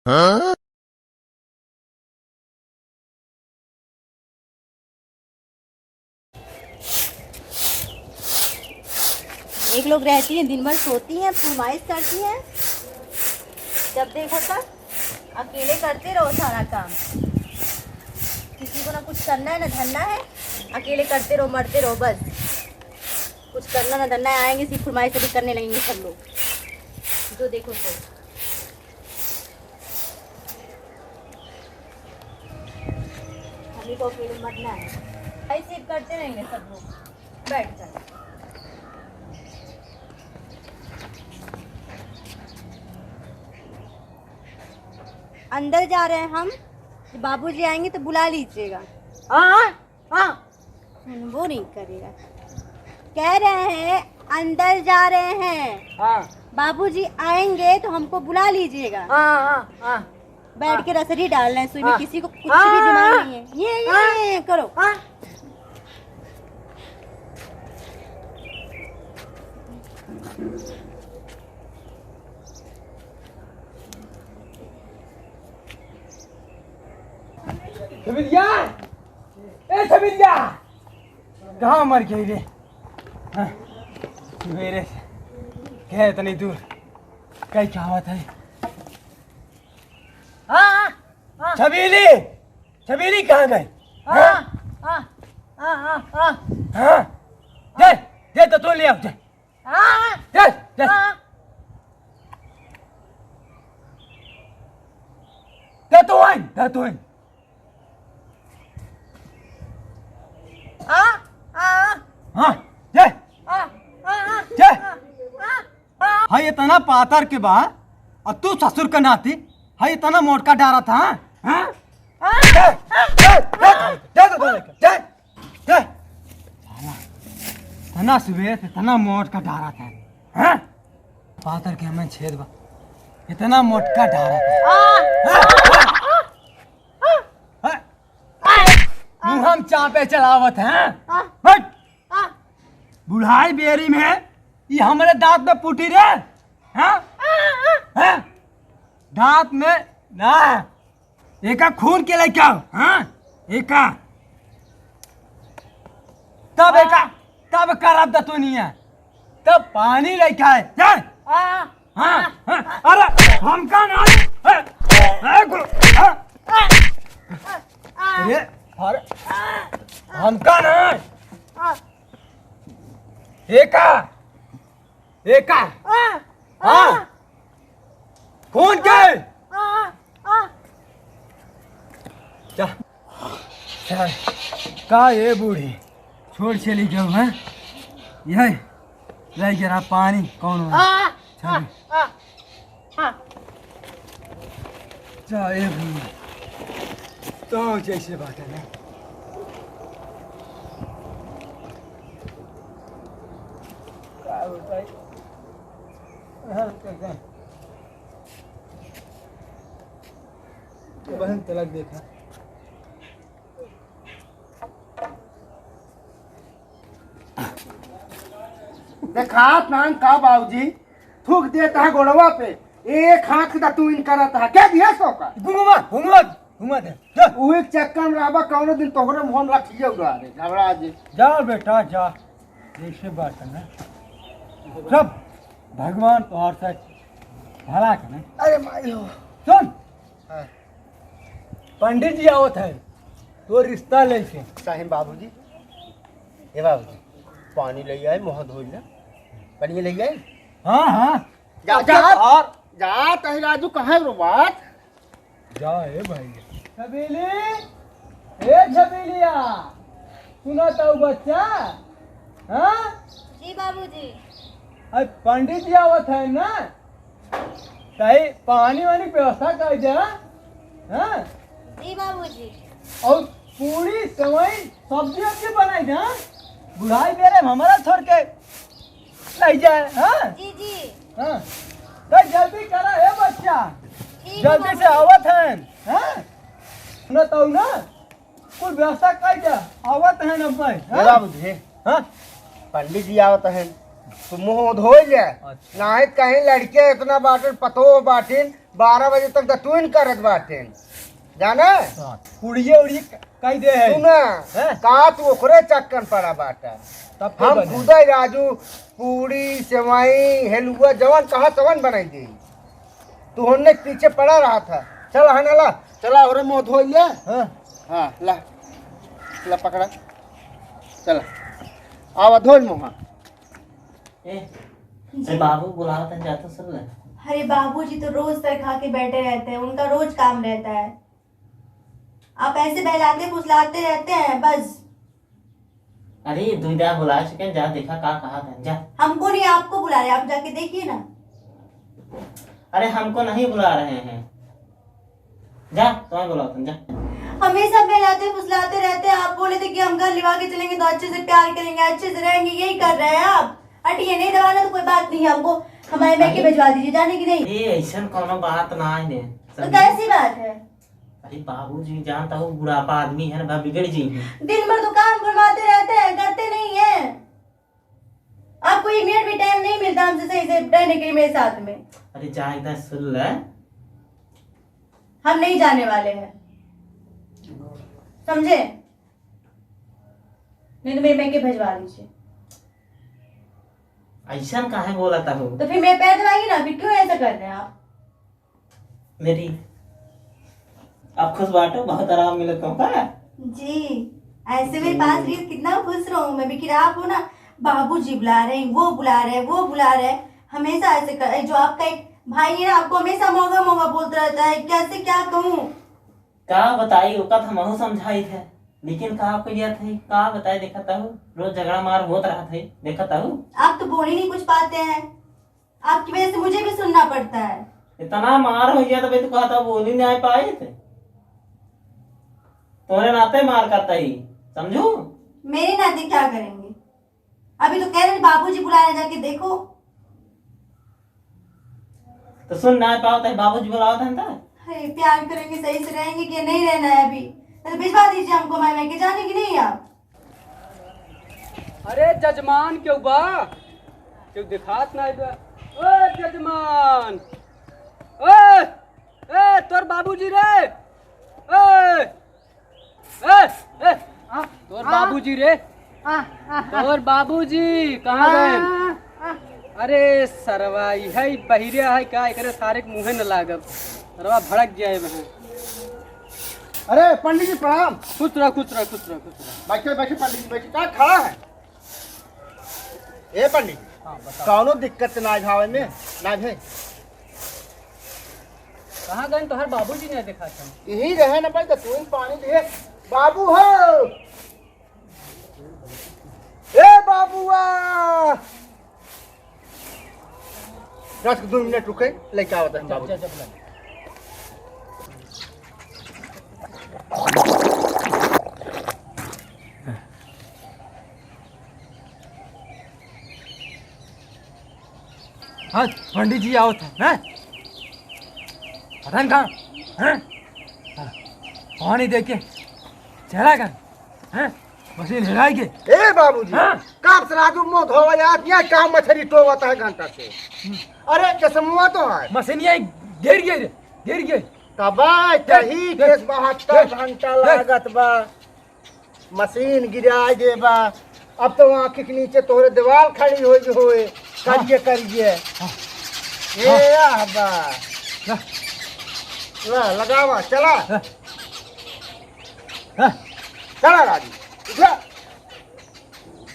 हाँ? एक लोग रहती हैं, दिन भर सोती हैं, फरमाइश करती हैं, जब देखो तब अकेले करते रहो सारा काम। किसी को ना कुछ करना है ना धरना है, अकेले करते रहो, मरते रहो बस। कुछ करना ना धरना है, आएंगे सिर्फ फरमाइश अभी करने लगेंगे सब लोग, जो देखो तो। हमें को अकेले मरना है, ऐसे करते रहेंगे सब लोग बैठ कर। अंदर जा रहे हैं हम, बाबूजी आएंगे तो बुला लीजिएगा। वो नहीं करेगा, कह रहे हैं अंदर जा रहे हैं, बाबूजी आएंगे तो हमको बुला लीजिएगा। बैठ के रसरी डाल रहे हैं सुई में, किसी को कुछ भी दिमाग नहीं है। ये करो। छबिलिया, ए छबिलिया, कहाँ मर गई रे? सवेरे से क्या इतनी दूर कई कहावत है। छबीली, छबीली कहाँ गई? दे दे तो तू ले आओ, दे दे दे। दे तो आई, दे तो आई। हाँ जे जे हाँ इतना पातर के बा और तू ससुर का नाती हाँ इतना मोटका डारा था। हाँ तना सवेर से तना मोटका डारा था। हाँ पातर के हमें छेद बा इतना मोटका डारा था। मुँह हम चापे चलावत हैं। बुढ़ाई बेरी में ये हमारे दांत में पुटी रे। हाँ हाँ दांत में ना एका खून के लेके आओ। हाँ एका तब एका तब करब तो नहीं है तब पानी लेके आए जाए। हाँ हाँ अरे हमका ना अरे अरे हमका ना एका एका हाँ खून के चल का ये बूढ़ी छोड़ चली जाओ है यही ले जरा पानी कौन चाहे बूढ़ी तो जैसे बात है ना बहन तलक देखा देखा नान का बाबूजी थूक देता है गोड़वा पे एक हाथ का तू इन करता है क्या दिया सो का घुमा घुमा घुमा दे उहे चक्कर में रहबा कौनो दिन तोहरे मोहन रखिए उड़ा रे घबरा जे जा बेटा जा ऐसे बात है ना सब भगवान तोहर से भला करे। अरे माई हो सुन पंडित जी आवत है तो रिश्ता ले से साहिब बाबूजी ए बाबूजी पानी ले आए मुंह धोई ना पानी ले आए। हाँ हाँ जा जा और जा तही राजू कहाँ रो बात जा ए भाई छबीली ए छबीलिया सुना तो बच्चा। हाँ जी बाबूजी। अब पंडित जी आवत है ना सही पानी वानी व्यवस्था कर दे। हाँ जी बाबूजी। और पूरी सवाई सब्जी वब्जी बनाई ना बुढ़ाई बेरे हमारा छोड़ के ले जाए। हाँ जी जी। हाँ तो जल्दी करा है बच्चा ठीक जल्दी से आवत है। हाँ सुना तो ना कुछ व्यवस्था कर दे आवत है ना भाई। ए बाबूजी हाँ पंडित जी आवत है तू मुंह धो ले। अच्छा। नहीं कहीं लड़के इतना बाटन पतो बाटिन 12 बजे तक दतुइन करत बाटिन जाना। उड़िए उड़िए कही दे है सुना हैं? का तू ओकरे चक्कन पड़ा बाटा। तब हम खुद ही राजू पूरी सेवाई हेलुआ जवन कहा तवन बनाई दी। तू होने के पीछे पड़ा रहा था। चल हना ला चला और मुंह धो ले। हाँ हाँ ला ला पकड़ा चला आवा धो मुंह। अरे बाबू बुलावत है जाता सुन ले। अरे बाबूजी तो रोज तक खा के बैठे रहते हैं, उनका रोज काम रहता है। आप ऐसे बहलाते फुसलाते रहते हैं बस। अरे दुईदा बुला चुके जा देखा का कहा था जा। हमको नहीं आपको बुला रहे, आप जाके देखिए ना। अरे हमको नहीं बुला रहे हैं, जा तुम्हें बुलाता जा। हमेशा बहलाते फुसलाते रहते हैं। आप बोले थे कि हम घर लिवा के चलेंगे तो अच्छे से प्यार करेंगे, अच्छे से रहेंगे, यही कर रहे हैं आप। हटिए, नहीं दबाना तो कोई बात नहीं है, हमको हमारे मैके भिजवा दीजिए, जाने की नहीं। ये ऐसा कोनो बात ना है तो कैसी बात है? अरे बाबूजी जानता हूँ बुढ़ापा आदमी है ना, बिगड़ जाएगी। दिन भर तो काम करवाते रहते हैं, करते नहीं है। आपको एक मिनट भी टाइम नहीं मिलता हमसे सही से रहने के लिए मेरे साथ में। अरे जा इधर सुन ले। हम नहीं जाने वाले हैं, समझे? नहीं तो मेरे मैके भिजवा दीजिए। ऐसा काहे बोला था हूँ तो फिर मेरे पैर दबाइए ना, फिर क्यों ऐसा कर रहे हैं आप? मेरी आप खुश बांटो, बहुत आराम मिले तुमको। जी ऐसे मेरे पास भी कितना खुश रहूं मैं भी कि आप हो ना, बाबूजी बुला रहे हैं, वो बुला रहे हैं, वो बुला रहे हैं, हमेशा ऐसे कर। जो आपका एक भाई है ना, आपको हमेशा मौका मौका बोलता रहता है। कैसे क्या कहूँ? का बताई ओका हम महू समझाई थे, लेकिन का करिया थे का बताए देखा था रोज झगड़ा मार होत रहा थे देखा था। आप तो बोल ही नहीं कुछ पाते हैं, आपकी वजह से मुझे भी सुनना पड़ता है। इतना मार हो गया तो भाई तू कहा था बोल ही नहीं आ पाए थे, तुम्हारे नाते मार करता ही समझू। मेरे नाते क्या करेंगे? अभी तो कह रहे बाबूजी बुला रहे, जाके देखो। तो सुन ना पाओ तो बाबूजी बुलाओ था ना। अरे प्यार करेंगे, सही से रहेंगे कि नहीं रहना है अभी? तो भिजवा दीजिए हमको, मैं मैके जाने की नहीं आप। अरे जजमान क्यों बा क्यों दिखात ना बा। ओ जजमान, ओ ए तोर बाबूजी रे, ए ए ए तोर बाबूजी रे, तोर बाबूजी कहाँ गए? अरे सरवा है बहिरे है का एकरे सारे के मुँहे न लागब, सरवा भड़क गया है वहाँ। अरे पंडित जी प्रणाम। खुश रह खुश रह खुश रह खुश रह। बैठे बैठे पंडित जी बैठे क्या खड़ा है? ए पंडित कौनो दिक्कत ना भावे में ना भे। कहाँ गए तोहर बाबूजी ने देखा था? यही रहे ना भाई तो तू पानी दे। बाबू हो, ए बाबूआ, 2 मिनट रुके लेके आवत है बाबू। हाँ पंडित जी आओ था हैं? पता नहीं कहाँ हैं? पानी दे के चला गया हैं? मशीन हिलाई के। ए बाबूजी हाँ? कब से राजू मुंह धोवा यार यहाँ काम मछली टोवत है घंटा से। अरे कसमुआ तो है मशीन ये गिर गई गिर गई। तबाय तही के 72 घंटा लागत बा मशीन गिरा देबा। अब तो आँख के नीचे तोहरे दीवार खड़ी होए करिए करिए। ए बा ला लगावा चला चला राजू उठा।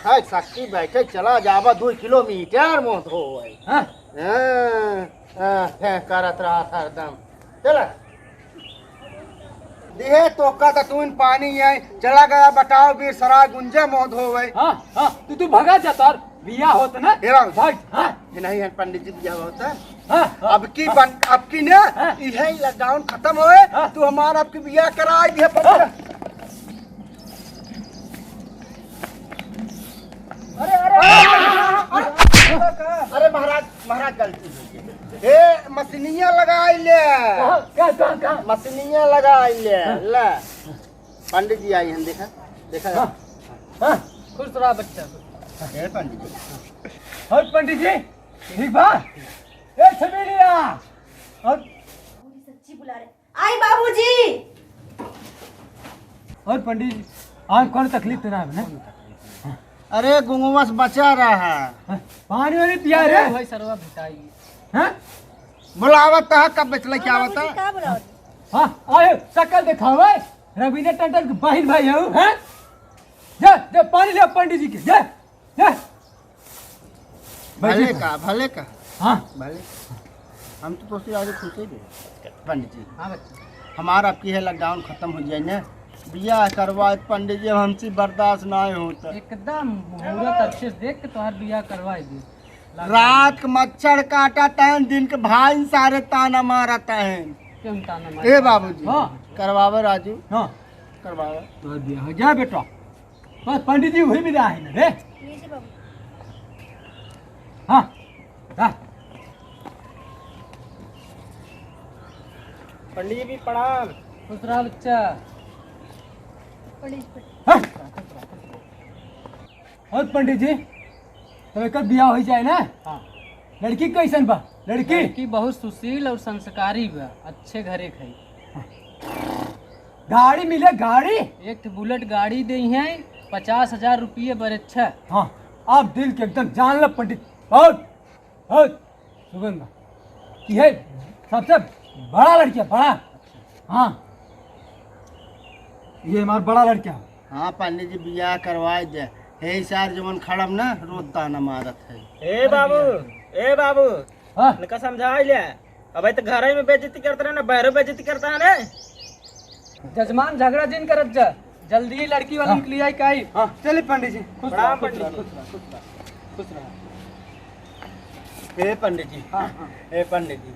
हाय शक्ति बैठे चला जावा 2 किलोमीटर मुँह धोए। हाँ करत रहा था एकदम। चला दिहे तो का तू इन पानी है चला गया बताओ बीर सराय गुंजे मोह धोवे। हाँ हाँ तू भगा जा तार बिया होता ना। भाग हाँ ये नहीं है पंडित जी बिया होता है। हाँ अब की ने यही लॉकडाउन खत्म होए तू हमारा अब की बिया कराई दिए। अरे अरे अरे महाराज महाराज गलती ए मशीनिया लगाई ले। मशीनिया लगाई ले ले पंडित जी आई हैं देखा देखा। हाँ खुश रहा बच्चा। पंडित जी और पंडित जी ठीक बा ए छबीलिया और सच्ची बुला रहे आई बाबूजी। और पंडित जी आज कौन तकलीफ तो ना है ना? अरे गुंगवस बचा रहा है। हाँ, पानी वाली पिया रे भाई सरवा भिटाई हैं? बुलावत है कब बेचले क्या बता। क्या बुलाओ? हाँ आए शकल दिखावे रवीना टंडन के बहन भाई हूँ हैं? जा जा पानी ले पंडित जी के जा जा भले का हाँ भले हम तो सोचे आगे खुश ही दे पंडित जी। हाँ बच्चा हमारा आपकी है लॉकडाउन खत्म हो जाए ना बियाह करवा पंडित जी हमसे बर्दाश्त ना होता। एकदम मुहूर्त अच्छे से देख के तुम्हार बियाह करवाई दी। रात के मच्छर काटा तहन दिन के भाई सारे ताना मारा तहन। क्यों ताना मार? ए बाबूजी हाँ करवावे राजू हाँ करवावे। तो दिया हो जा बेटा बस पंडित जी वही मिला है ना रे लीजिए बाबू। हाँ हाँ पंडित जी भी प्रणाम। खुश रहा बच्चा। हाँ। और पंडित जी तो एक बियाह हो जाए ना हाँ लड़की कैसन बा लड़की लड़की बहुत सुशील और संस्कारी बा। अच्छे घरे खई। गाड़ी मिले गाड़ी एक ठे बुलेट गाड़ी दी है 50,000 रुपये बरच्छा। हाँ आप दिल के एकदम जान लो पंडित बहुत सुगंध ये सबसे बड़ा लड़किया बड़ा हाँ ये हमारा बड़ा लड़किया हाँ पंडित जी बियाह करवाए दे हे सार जवन खड़म ना रोज ताना मारत है। ए बाबू हाँ इनका समझा ले अब तो घर में बेइज्जती करता है ना बाहर बेइज्जती करता है ना। जजमान झगड़ा जिन करत जा जल्दी ही लड़की वालों के लिए आई काई। हाँ चलिए पंडित जी प्रणाम पंडित जी। खुश रहा। हे पंडित जी हे पंडित जी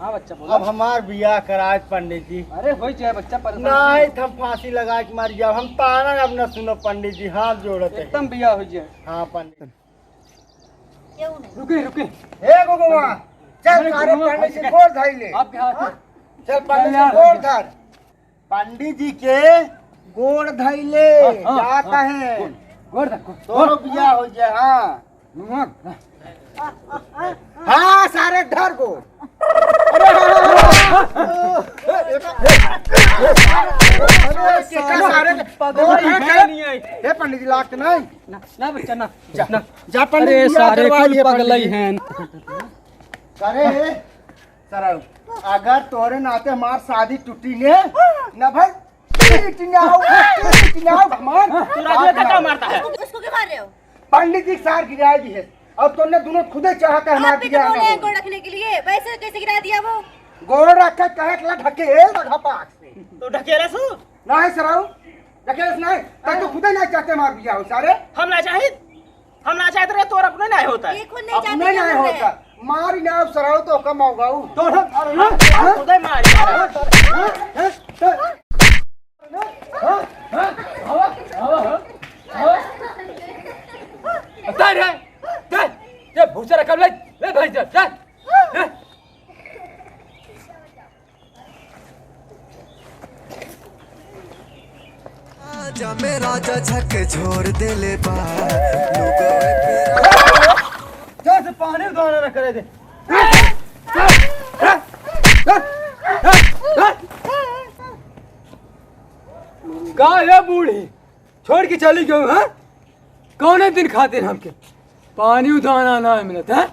हाँ बच्चा अब बोलो। हमार बियाह कराए पंडित जी। अरे हो जाए बच्चा परेशान नहीं हम फांसी लगा के मर जाओ हम ताना अब न सुनो पंडित जी हाथ जोड़ते हैं। एकदम बियाह हो जाए। हाँ पंडित क्यों नहीं? रुके रुके हे गोगोवा चल सारे पंडित जी गोड़ धाई ले। आपके हाथ में चल पंडित जी गोड़ धर पंडित जी के गोड़ धाई ले जाता है गोड़ रखो दोनों बियाह हो जाए। हाँ सारे धर गोड़। हे पंडित जी लागत नहीं ना बच्चा ना ना। जा पंडित अरे जी सारे करवा कुल लिए पगल पंडित जी। हैं। अरे सर अगर तोरे नाते हमार शादी टूटी ने न भाई मारता है उसको क्यों मार रहे हो? पंडित जी सार गिराए भी है अब तुमने दोनों खुदे चाहता है आप हमारे भी तो बोले हैं गोड़ रखने के लिए, वैसे कैसे गिरा दिया वो? गोड़ रखे कहे ढके पाक से तो ढकेला सु नहीं सराऊ ढकेल नहीं तब तो खुदे नहीं चाहते हमार बिया हो सारे हम ना चाहते रहे तोर अपने नहीं होता है ये खुद नहीं अब चाहते नहीं क्या नहीं कर रहे होता हैं? मारी ना सराऊ तो कम होगा खुदे मार भूसा रखा ले भाई चल जा मेरा झक छोड़ दे ले से पानी उतारना न करे दे का है बूढ़ी छोड़ के चली गई है कौन दिन खाते हमके पानी उठाना ना मिलता है